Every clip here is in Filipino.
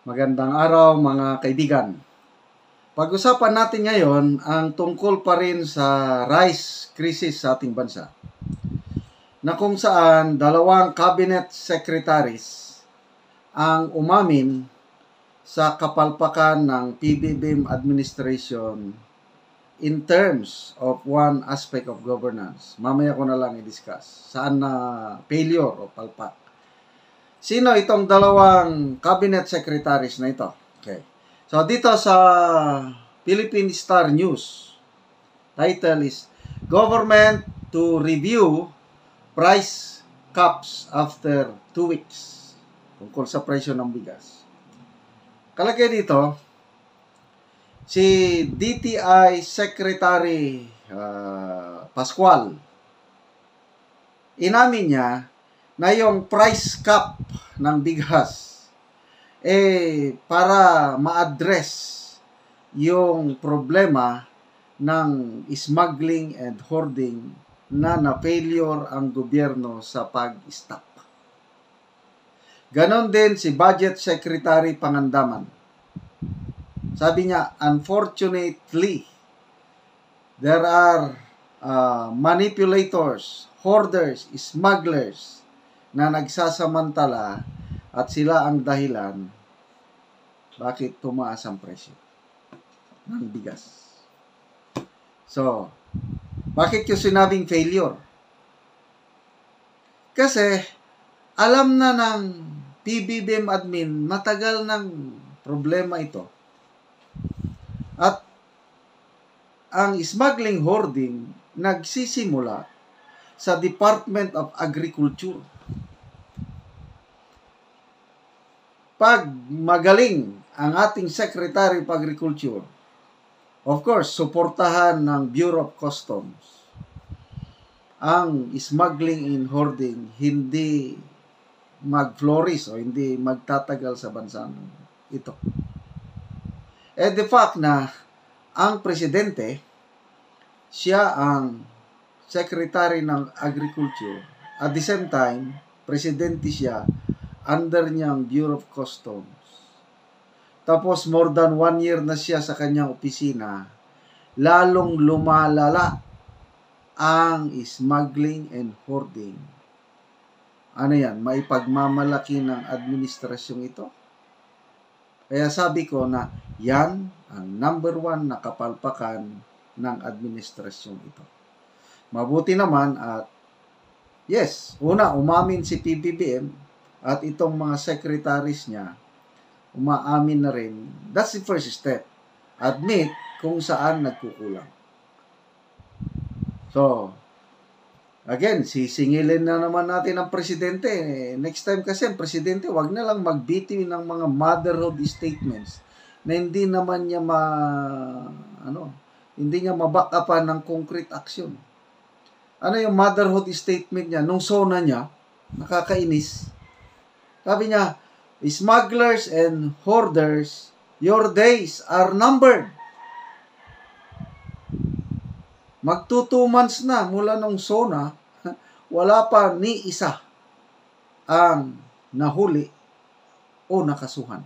Magandang araw mga kaibigan. Pag-usapan natin ngayon ang tungkol pa rin sa rice crisis sa ating bansa. Na kung saan dalawang cabinet secretaries ang umamin sa kapalpakan ng PBBM administration in terms of one aspect of governance. Mamaya ko na lang i-discuss. Saan na failure o palpak. Sino itong dalawang cabinet secretaries na ito? Okay. So, dito sa Philippine Star News, title is, Government to Review Price Caps After 2 Weeks. Tungkol sa presyo ng bigas. Kalagay dito, si DTI Secretary Pascual, inamin niya na yung price cap ng bigas para ma-address yung problema ng smuggling and hoarding na na-failure ang gobyerno sa pag-stop. Ganon din si Budget Secretary Pangandaman. Sabi niya, unfortunately, there are manipulators, hoarders, smugglers na nagsasamantala at sila ang dahilan bakit tumaas ang presyo ng bigas. So, bakit yung sinabing failure? Kasi alam na ng PBBM admin matagal ng problema ito. At ang smuggling hoarding nagsisimula sa Department of Agriculture. Pag magaling ang ating Secretary of Agriculture, of course, suportahan ng Bureau of Customs, ang smuggling and hoarding hindi mag-flourish o hindi magtatagal sa bansang ito. The fact na ang presidente, siya ang Secretary ng Agriculture, at the same time, presidente siya, under niyang Bureau of Customs. Tapos more than 1 year na siya sa kanyang opisina, lalong lumalala ang smuggling and hoarding. Ano yan? Maipagmamalaki ng administrasyong ito? Kaya sabi ko na yan ang number 1 na kapalpakan ng administrasyong ito. Mabuti naman at yes, una, umamin si PBBM at itong mga secretaries niya, umaamin na rin. That's the first step. Admit kung saan nagkukulang. So, again, sisingilin na naman natin ang presidente. Next time kasi, ang presidente, wag na lang magbitiw ng mga motherhood statements na hindi naman niya hindi niya mabackupan ng concrete action. Ano yung motherhood statement niya? Nung SONA niya, nakakainis. Sabi niya, smugglers and hoarders, your days are numbered. Magto 2 months na mula nung SONA, wala pa ni isa ang nahuli o nakasuhan.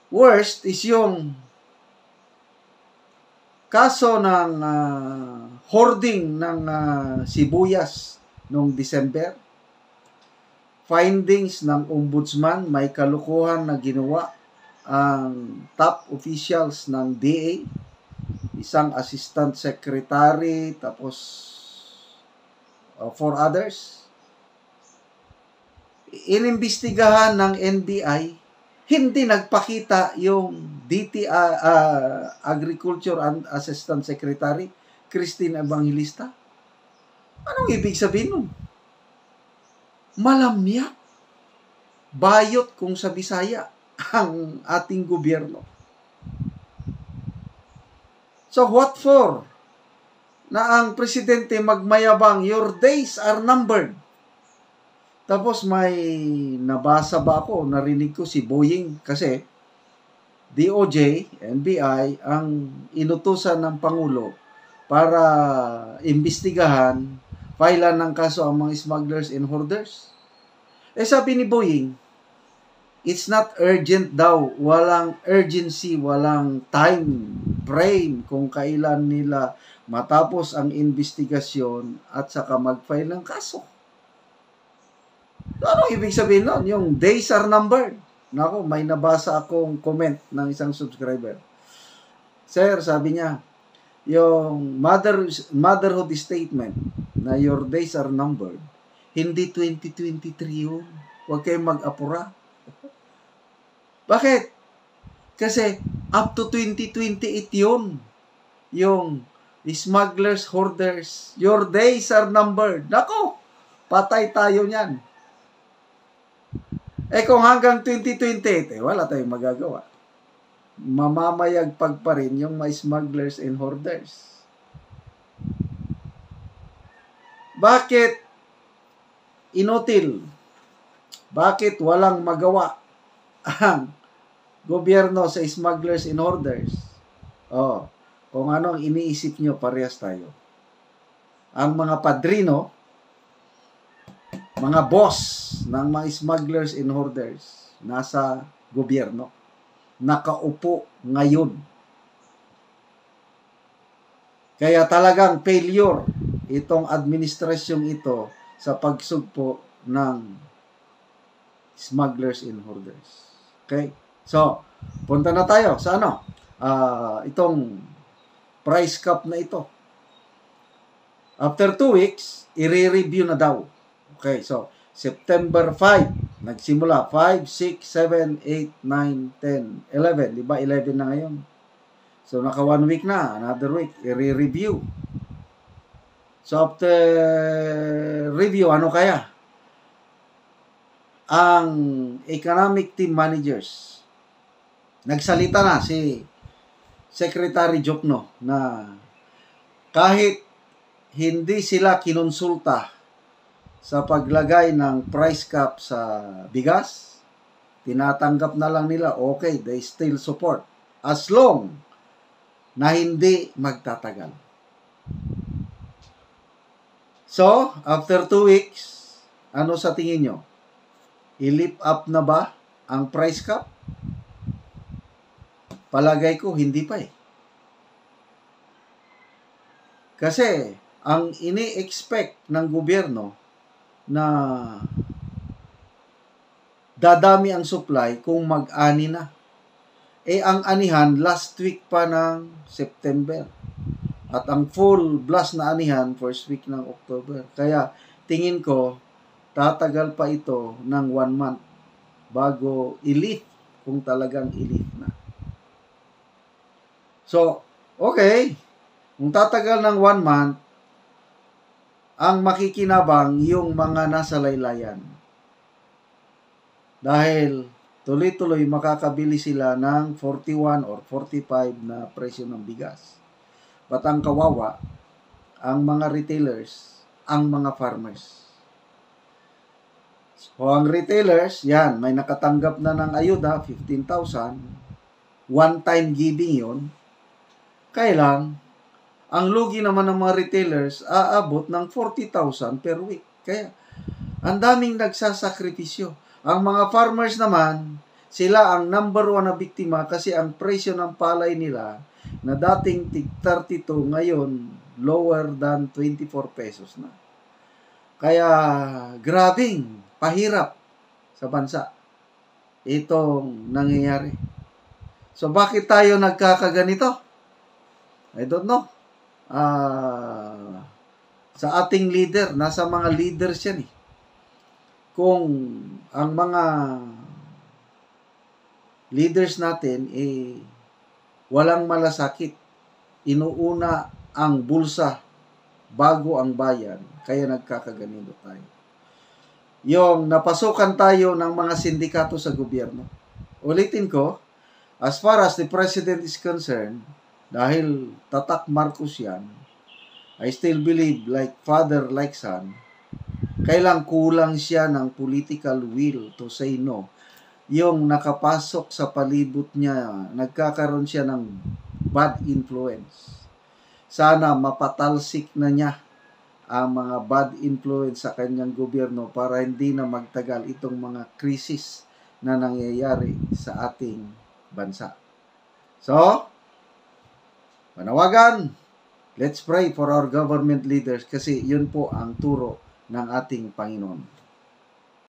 Worst is yung kaso ng hoarding ng sibuyas noong December. Findings ng ombudsman, may kalukuhan na ginawa ang top officials ng DA, isang assistant secretary, tapos 4 others. Inimbestigahan ng NBI, hindi nagpakita yung Agriculture and Assistant Secretary, Christine Evangelista. Anong ibig sabihin nun? Malamya, bayot kung sa Bisaya ang ating gobyerno. So what for? Na ang presidente magmayabang, your days are numbered. Tapos may nabasa ba ako, narinig ko si Boying kasi DOJ, NBI ang inutusan ng Pangulo para imbestigahan, filean ng kaso ang mga smugglers and hoarders. Sabi ni Boying, it's not urgent daw. Walang urgency, walang time frame kung kailan nila matapos ang investigasyon at saka mag-file ng kaso. So, anong ibig sabihin nun? Yung days are numbered. Nako, may nabasa akong comment ng isang subscriber. Sir, sabi niya, yung motherhood statement na your days are numbered, hindi 2023 yun. Huwag kayong mag-apura. Bakit? Kasi up to 2028 yun. Yung smugglers, hoarders, your days are numbered. Nako, patay tayo niyan. Kung hanggang 2028, wala tayong magagawa. Mamamayagpag pa rin yung mga smugglers and hoarders. Bakit inutil? Bakit walang magawa ang gobyerno sa smugglers and hoarders? Kung ano ang iniisip nyo, parehas tayo. Ang mga padrino, mga boss ng mga smugglers and hoarders, nasa gobyerno. Nakaupo ngayon. Kaya talagang failure itong administrasyong ito sa pagsugpo ng smugglers and hoarders. Okay? So, punta na tayo sa itong price cap na ito. After 2 weeks, i-review na daw. Okay, so September 5, nagsimula 5, 6, 7, 8, 9, 10, 11. Diba? 11 na ngayon. So, naka 1 week na. Another week, i-review. So, after review, ano kaya? Ang economic team managers, nagsalita na si Secretary Jokno na kahit hindi sila kinonsulta sa paglagay ng price cap sa bigas, tinatanggap na lang nila, okay, they still support as long na hindi magtatagal. So, after 2 weeks, ano sa tingin nyo? I-lift up na ba ang price cap? Palagay ko, hindi pa eh. Kasi, ang ini-expect ng gobyerno na dadami ang supply kung mag-ani na. Ang anihan, last week pa ng September. At ang full blast na anihan, first week ng October. Kaya, tingin ko, tatagal pa ito ng 1 month bago i-lift kung talagang i-lift na. So, okay. Kung tatagal ng 1 month, ang makikinabang yung mga nasa laylayan. Dahil tuloy-tuloy makakabili sila ng 41 or 45 na presyo ng bigas. But ang kawawa, ang mga retailers, ang mga farmers. So, ang retailers, yan, may nakatanggap na ng ayuda, 15,000. One-time giving yun. Kailang, ang lugi naman ng mga retailers, aabot ng 40,000 per week. Kaya, ang daming nagsasakripisyo. Ang mga farmers naman, sila ang number 1 na biktima kasi ang presyo ng palay nila na dating 32, ngayon lower than 24 pesos na. Kaya, grabing pahirap sa bansa itong nangyayari. So, bakit tayo nagkakaganito? I don't know. Sa ating leader, nasa mga leaders yan eh. Kung ang mga leaders natin walang malasakit, inuuna ang bulsa bago ang bayan, kaya nagkakaganito tayo. Yung napasukan tayo ng mga sindikato sa gobyerno. Ulitin ko, as far as the president is concerned, dahil tatak Marcos yan, I still believe like father, like son, kailang kulang siya ng political will to say no. Yung nakapasok sa palibot niya, nagkakaroon siya ng bad influence. Sana mapatalsik na niya ang mga bad influence sa kanyang gobyerno para hindi na magtagal itong mga krisis na nangyayari sa ating bansa. So, panawagan, let's pray for our government leaders kasi yun po ang turo ng ating Panginoon.